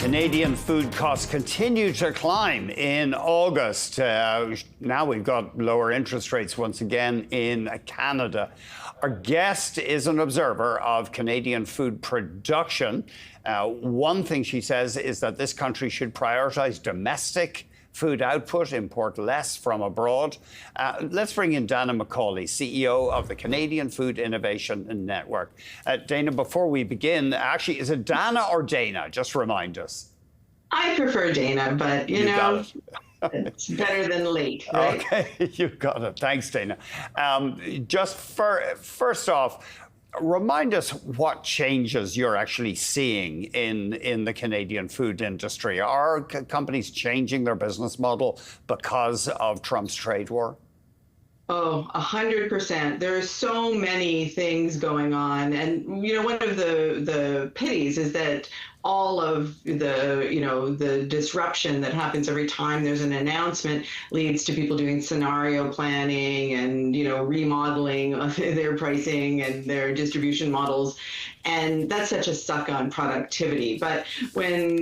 Canadian food costs continue to climb in August. Now we've got lower interest rates once again in Canada. Our guest is an observer of Canadian food production. One thing she says is that this country should prioritize domestic food output, import less from abroad. Let's bring in Dana McCauley, CEO of the Canadian Food Innovation Network. Dana, before we begin, actually, is it Dana or Dana? Just remind us. I prefer Dana, but you know, it's better than late, right? Okay, you got it. Thanks, Dana. First off, remind us what changes you're actually seeing in the Canadian food industry. Are companies changing their business model because of Trump's trade war? Oh, 100%. There are so many things going on. And, you know, one of the pities is that all of the disruption that happens every time there's an announcement leads to people doing scenario planning and, remodeling their pricing and their distribution models. And that's such a suck on productivity. But when,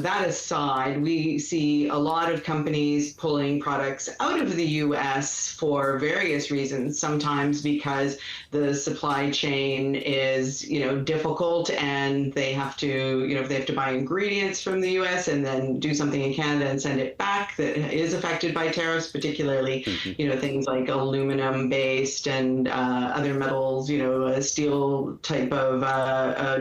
that aside, we see a lot of companies pulling products out of the U.S. for various reasons, sometimes because the supply chain is, difficult and they have to, if they have to buy ingredients from the U.S. and then do something in Canada and send it back that is affected by tariffs, particularly, things like aluminum-based and other metals, steel type of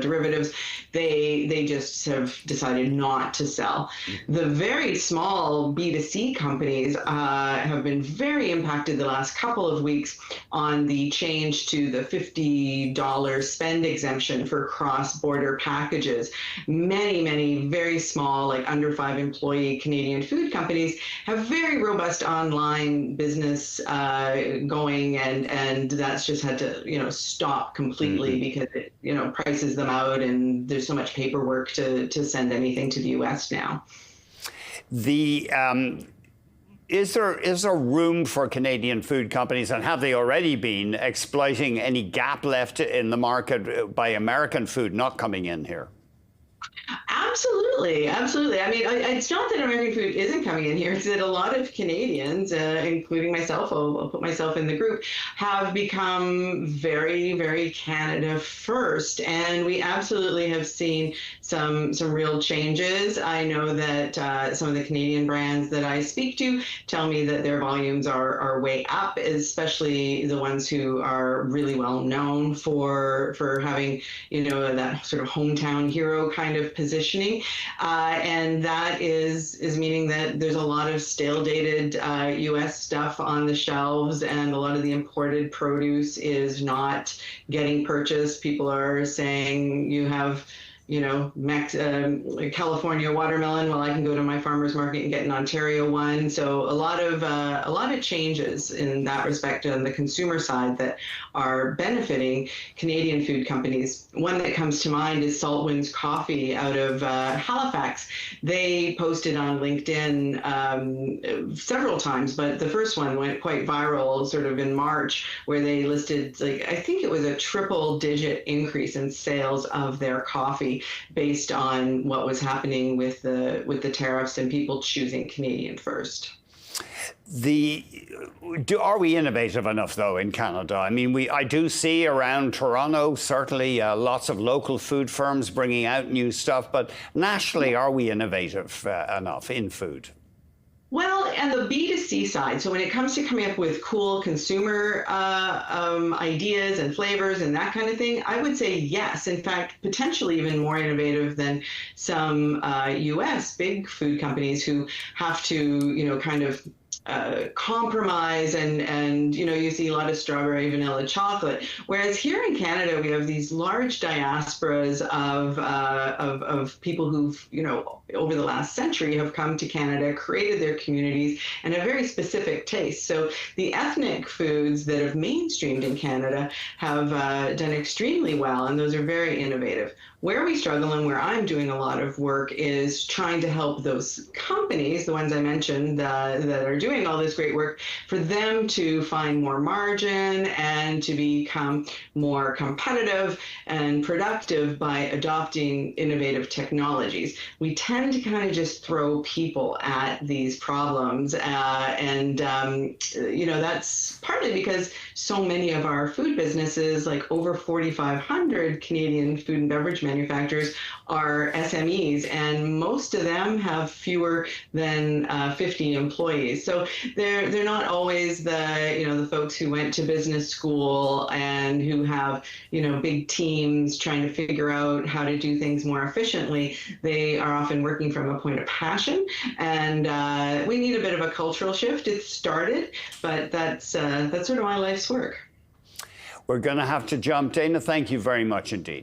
derivatives, they just have decided not to sell. The very small B2C companies have been very impacted the last couple of weeks on the change to the $50 spend exemption for cross-border packages. Many very small, like under 5 employee Canadian food companies have very robust online business going, and that's just had to stop completely because it prices them out, and there's so much paperwork to send anything to the U.S. now. Is there room for Canadian food companies, and have they already been exploiting any gap left in the market by American food not coming in here? Absolutely. I mean, it's not that American food isn't coming in here. It's that a lot of Canadians, including myself, I'll put myself in the group, have become very, very Canada first. And we absolutely have seen some real changes. I know that some of the Canadian brands that I speak to tell me that their volumes are way up, especially the ones who are really well known for having, that sort of hometown hero kind of positioning. And that is meaning that there's a lot of stale dated U.S. stuff on the shelves, and a lot of the imported produce is not getting purchased. People are saying you have California watermelon, well, I can go to my farmer's market and get an Ontario one. So a lot of changes in that respect on the consumer side that are benefiting Canadian food companies. One that comes to mind is Saltwinds Coffee out of Halifax. They posted on LinkedIn several times, but the first one went quite viral sort of in March, where they listed, I think it was a triple-digit increase in sales of their coffee, based on what was happening with the tariffs and people choosing Canadian first. Are we innovative enough, though, in Canada? I mean, I do see around Toronto, certainly lots of local food firms bringing out new stuff, but nationally, are we innovative enough in food? Well, and the B2C side, so when it comes to coming up with cool consumer ideas and flavors and that kind of thing, I would say yes. In fact, potentially even more innovative than some U.S. big food companies who have to, kind of compromise and you see a lot of strawberry, vanilla, chocolate. Whereas here in Canada, we have these large diasporas of people who've, over the last century have come to Canada, created their communities, and have very specific tastes. So the ethnic foods that have mainstreamed in Canada have done extremely well, and those are very innovative. Where we struggle and where I'm doing a lot of work is trying to help those companies, the ones I mentioned that are are doing all this great work, for them to find more margin and to become more competitive and productive by adopting innovative technologies. We tend to kind of just throw people at these problems, that's partly because so many of our food businesses, like over 4,500 Canadian food and beverage manufacturers, are SMEs, and most of them have fewer than 50 employees. So they're not always the folks who went to business school and who have big teams trying to figure out how to do things more efficiently. They are often working from a point of passion, and we need a bit of a cultural shift. It's started, but that's sort of my life's work. We're going to have to jump. Dana, thank you very much indeed.